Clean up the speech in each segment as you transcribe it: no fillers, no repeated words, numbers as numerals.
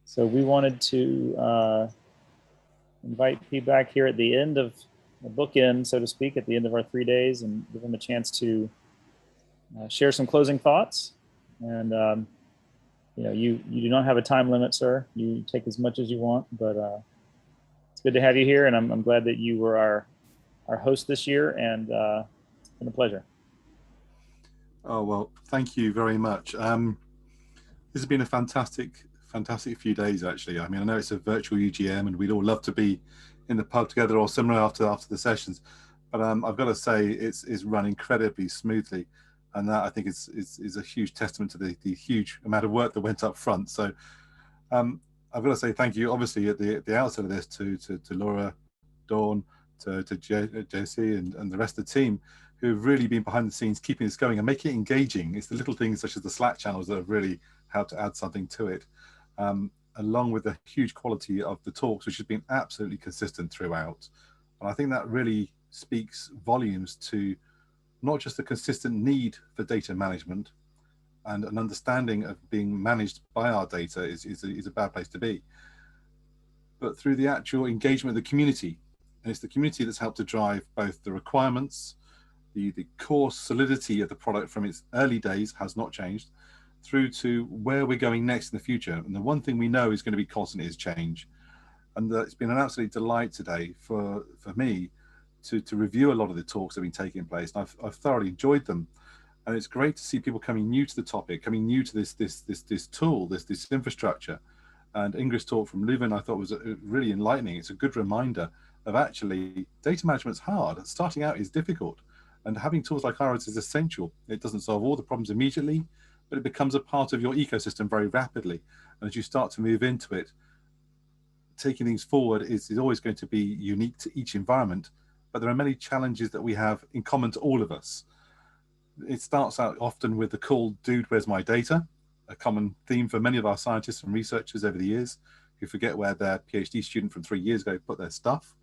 So we wanted to invite feedback here at the end of the bookend, so to speak, at the end of our 3 days, and give them a chance to share some closing thoughts. And you do not have a time limit, sir. You take as much as you want, but it's good to have you here, and I'm glad that you were our host this year, and it's been a pleasure. Oh, well, thank you very much. This has been a fantastic few days, actually. I mean, I know it's a virtual UGM and we'd all love to be in the pub together or similar after the sessions, but I've got to say it's run incredibly smoothly, and that I think is a huge testament to the huge amount of work that went up front. So I've got to say thank you, obviously, at the outset of this to Laura, Dawn, to Jesse and the rest of the team who've really been behind the scenes keeping this going and making it engaging. It's the little things such as the Slack channels that have really helped to add something to it, along with the huge quality of the talks, which has been absolutely consistent throughout. And I think that really speaks volumes to not just the consistent need for data management and an understanding of being managed by our data is a bad place to be, but through the actual engagement of the community. And it's the community that's helped to drive both the requirements, the core solidity of the product from its early days has not changed, through to where we're going next in the future. And the one thing we know is going to be constant is change. And it's been an absolute delight today for me to review a lot of the talks that have been taking place. And I've thoroughly enjoyed them. And it's great to see people coming new to the topic, coming new to this tool, this infrastructure. And Ingrid's talk from Leuven I thought was really enlightening. It's a good reminder of actually data management's hard. Starting out is difficult. And having tools like ours is essential. It doesn't solve all the problems immediately, but it becomes a part of your ecosystem very rapidly. And as you start to move into it, taking things forward is always going to be unique to each environment, but there are many challenges that we have in common to all of us. It starts out often with the call, dude, where's my data? A common theme for many of our scientists and researchers over the years who forget where their PhD student from 3 years ago put their stuff,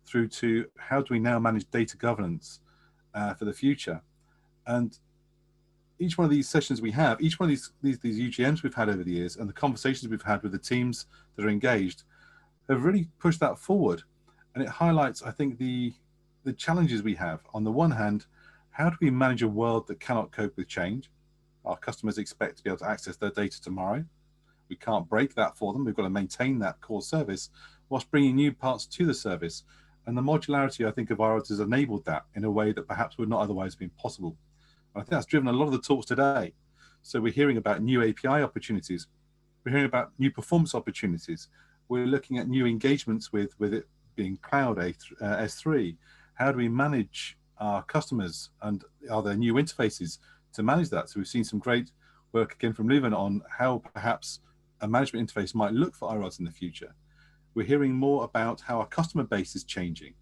through to how do we now manage data governance for the future. And each one of these sessions we have, each one of these UGMs we've had over the years and the conversations we've had with the teams that are engaged have really pushed that forward. And it highlights, I think, the challenges we have. On the one hand, how do we manage a world that cannot cope with change? Our customers expect to be able to access their data tomorrow. We can't break that for them. We've got to maintain that core service whilst bringing new parts to the service. And the modularity, I think, of ours has enabled that in a way that perhaps would not otherwise have been possible. And I think that's driven a lot of the talks today. So we're hearing about new API opportunities. We're hearing about new performance opportunities. We're looking at new engagements with it being cloud S3. How do we manage our customers, and are there new interfaces to manage that? So we've seen some great work again from Leuven on how perhaps a management interface might look for IRODs in the future. We're hearing more about how our customer base is changing,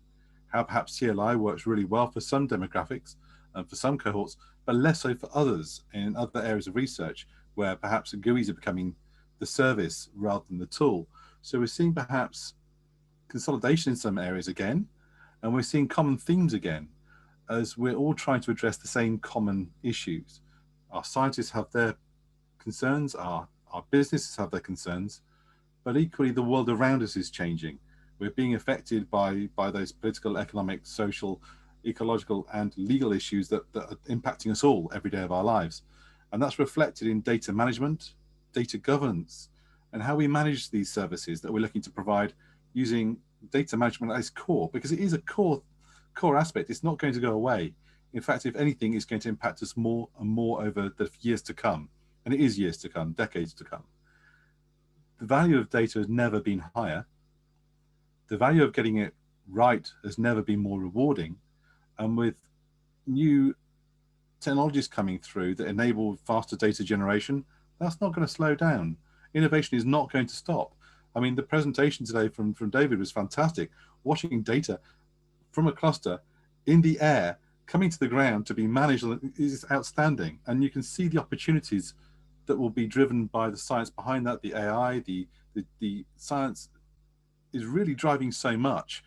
how perhaps CLI works really well for some demographics and for some cohorts, but less so for others in other areas of research where perhaps the GUIs are becoming the service rather than the tool. So we're seeing perhaps consolidation in some areas again, and we're seeing common themes again as we're all trying to address the same common issues. Our scientists have their concerns, our businesses have their concerns, but equally the world around us is changing. We're being affected by those political, economic, social, ecological and legal issues that are impacting us all every day of our lives. And that's reflected in data management, data governance, and how we manage these services that we're looking to provide using data management as core, because it is a core aspect. It's not going to go away. In fact, if anything, it's going to impact us more and more over the years to come. And it is years to come, decades to come. The value of data has never been higher. The value of getting it right has never been more rewarding. And with new technologies coming through that enable faster data generation, that's not going to slow down. Innovation is not going to stop. I mean, the presentation today from David was fantastic. Watching data from a cluster in the air coming to the ground to be managed is outstanding. And you can see the opportunities that will be driven by the science behind that, the AI, the science is really driving so much.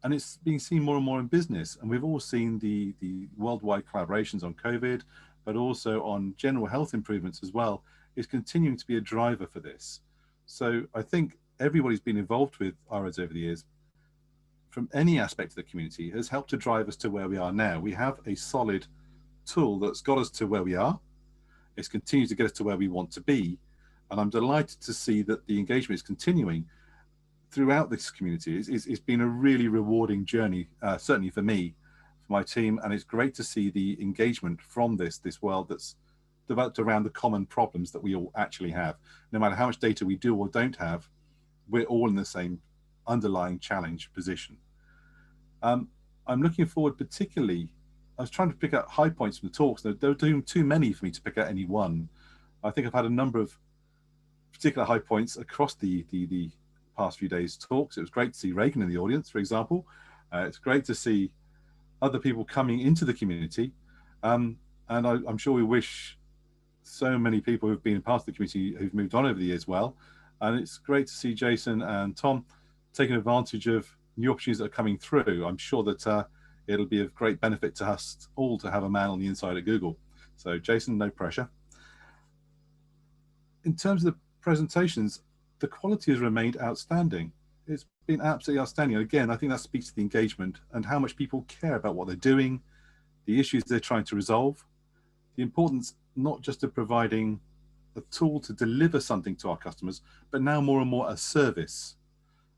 And it's being seen more and more in business. And we've all seen the worldwide collaborations on COVID, but also on general health improvements as well, is continuing to be a driver for this. So I think everybody's been involved with iRoads over the years from any aspect of the community has helped to drive us to where we are now. We have a solid tool that's got us to where we are. It's continued to get us to where we want to be. And I'm delighted to see that the engagement is continuing throughout this community. It's been a really rewarding journey, certainly for me, for my team. And it's great to see the engagement from this world that's developed around the common problems that we all actually have. No matter how much data we do or don't have, we're all in the same underlying challenge position. I'm looking forward particularly, I was trying to pick out high points from the talks. There were too many for me to pick out any one. I think I've had a number of particular high points across the past few days' talks. It was great to see Reagan in the audience, for example. It's great to see other people coming into the community. And I'm sure we wish so many people who've been part of the community who've moved on over the years well. And it's great to see Jason and Tom taking advantage of new opportunities that are coming through. I'm sure that it'll be of great benefit to us all to have a man on the inside at Google. So Jason, no pressure. In terms of the presentations, the quality has remained outstanding. It's been absolutely outstanding. And again, I think that speaks to the engagement and how much people care about what they're doing, the issues they're trying to resolve, the importance not just of providing a tool to deliver something to our customers, but now more and more a service.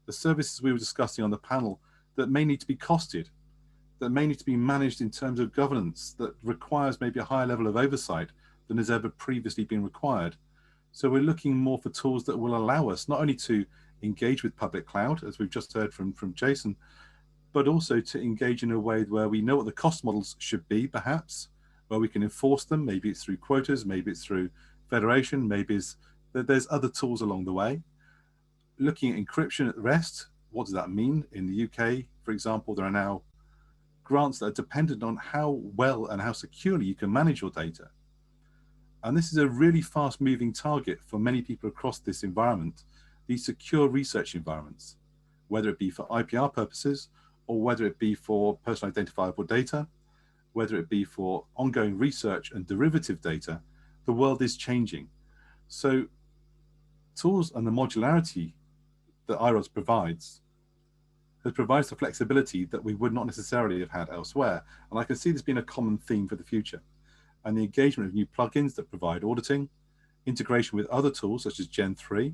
The services we were discussing on the panel that may need to be costed, that may need to be managed in terms of governance, that requires maybe a higher level of oversight than has ever previously been required. So we're looking more for tools that will allow us not only to engage with public cloud, as we've just heard from Jason, but also to engage in a way where we know what the cost models should be, perhaps, where we can enforce them. Maybe it's through quotas, maybe it's through federation, maybe it's that there's other tools along the way. Looking at encryption at rest, what does that mean? In the UK, for example, there are now grants that are dependent on how well and how securely you can manage your data. And this is a really fast moving target for many people across this environment, these secure research environments, whether it be for IPR purposes or whether it be for personally identifiable data, whether it be for ongoing research and derivative data. The world is changing. So tools and the modularity that iRoads provides the flexibility that we would not necessarily have had elsewhere. And I can see this being a common theme for the future. And the engagement of new plugins that provide auditing, integration with other tools such as Gen 3,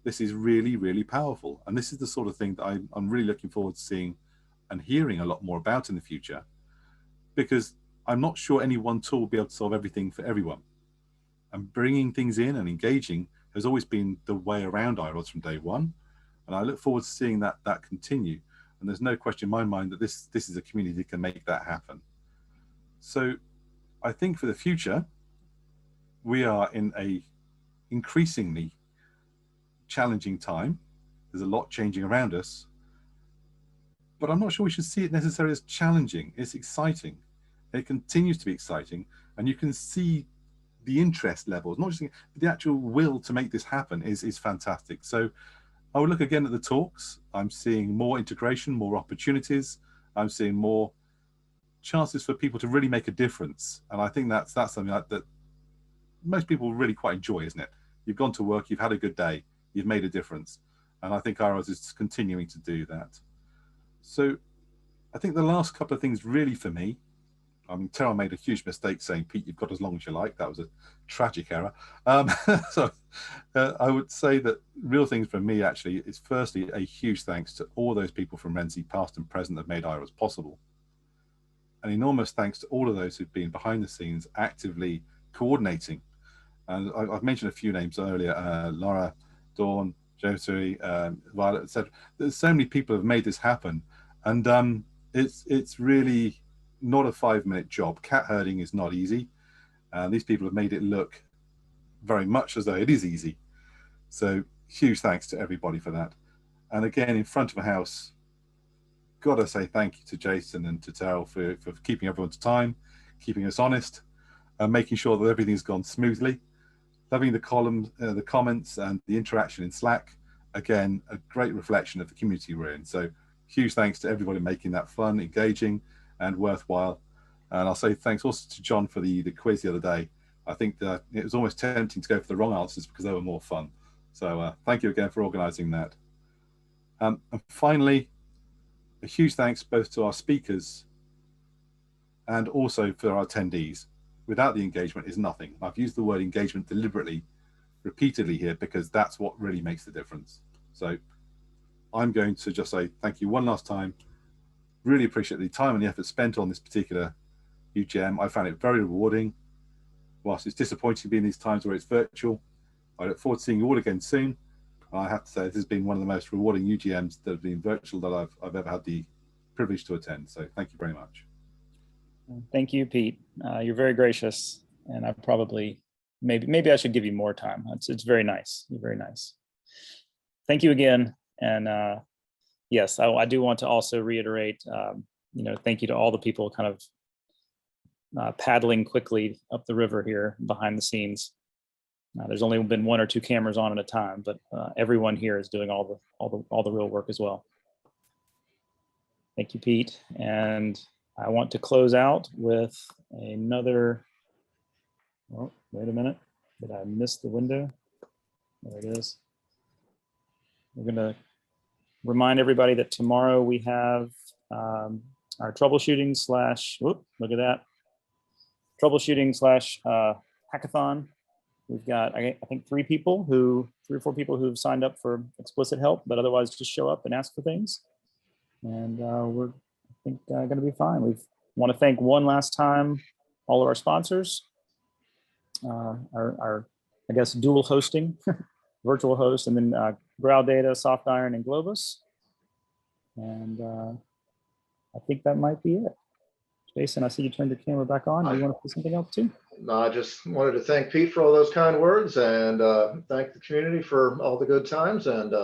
this is really, really powerful. And this is the sort of thing that I'm really looking forward to seeing and hearing a lot more about in the future, because I'm not sure any one tool will be able to solve everything for everyone. And bringing things in and engaging has always been the way around iRoads from day one. And I look forward to seeing that continue. And there's no question in my mind that this is a community that can make that happen. So I think for the future, we are in a increasingly challenging time. There's a lot changing around us, but I'm not sure we should see it necessarily as challenging. It's exciting. It continues to be exciting. And you can see the interest levels, not just the actual will to make this happen is fantastic. So I would look again at the talks. I'm seeing more integration, more opportunities. I'm seeing more chances for people to really make a difference. And I think that's something that most people really quite enjoy, isn't it? You've gone to work, you've had a good day, you've made a difference. And I think iRoads is continuing to do that. So I think the last couple of things really for me, Terrell made a huge mistake saying, Pete, you've got as long as you like. That was a tragic error. So I would say that real things for me actually is firstly a huge thanks to all those people from Renzi, past and present, that made iRoads possible. An enormous thanks to all of those who've been behind the scenes actively coordinating. And I've mentioned a few names earlier, Laura, Dawn, Josie, Violet, etc. There's so many people have made this happen. And it's really not a 5-minute job. Cat herding is not easy. These people have made it look very much as though it is easy. So huge thanks to everybody for that. And again, in front of a house, got to say thank you to Jason and to Terrell for keeping everyone to time, keeping us honest, and making sure that everything's gone smoothly. Loving the columns, the comments and the interaction in Slack. Again, a great reflection of the community we're in. So huge thanks to everybody making that fun, engaging and worthwhile. And I'll say thanks also to John for the quiz the other day. I think that it was almost tempting to go for the wrong answers because they were more fun. So thank you again for organising that. And finally, a huge thanks both to our speakers and also for our attendees. Without the engagement is nothing. I've used the word engagement deliberately, repeatedly here, because that's what really makes the difference. So I'm going to just say thank you one last time. Really appreciate the time and the effort spent on this particular UGM. I found it very rewarding. Whilst it's disappointing to be in these times where it's virtual, I look forward to seeing you all again soon. I have to say this has been one of the most rewarding UGMs that have been virtual that I've ever had the privilege to attend. So thank you very much. Thank you, Pete. You're very gracious, and I probably maybe I should give you more time. It's very nice. You're very nice. Thank you again, and yes, I do want to also reiterate, thank you to all the people kind of paddling quickly up the river here behind the scenes. There's only been 1 or 2 cameras on at a time, but everyone here is doing all the real work as well. Thank you, Pete. And I want to close out with another. Oh, wait a minute. Did I miss the window? There it is. We're going to remind everybody that tomorrow we have our troubleshooting / look at that. Troubleshooting / hackathon. We've got, I think, 3 or 4 people who've signed up for explicit help, but otherwise just show up and ask for things. And we're, I think, going to be fine. We want to thank one last time all of our sponsors, our I guess, dual hosting, virtual host, and then Growl Data, Soft Iron, and Globus. And I think that might be it. Jason, I see you turned your camera back on. Do you want to say something else too? No, I just wanted to thank Pete for all those kind words and thank the community for all the good times. And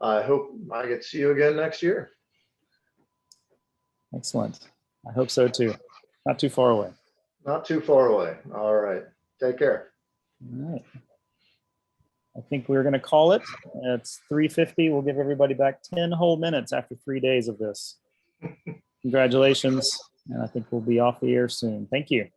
I hope I get to see you again next year. Excellent. I hope so too. Not too far away. Not too far away. All right. Take care. All right. I think we're going to call it. It's 3:50. We'll give everybody back 10 whole minutes after 3 days of this. Congratulations. And I think we'll be off the air soon. Thank you.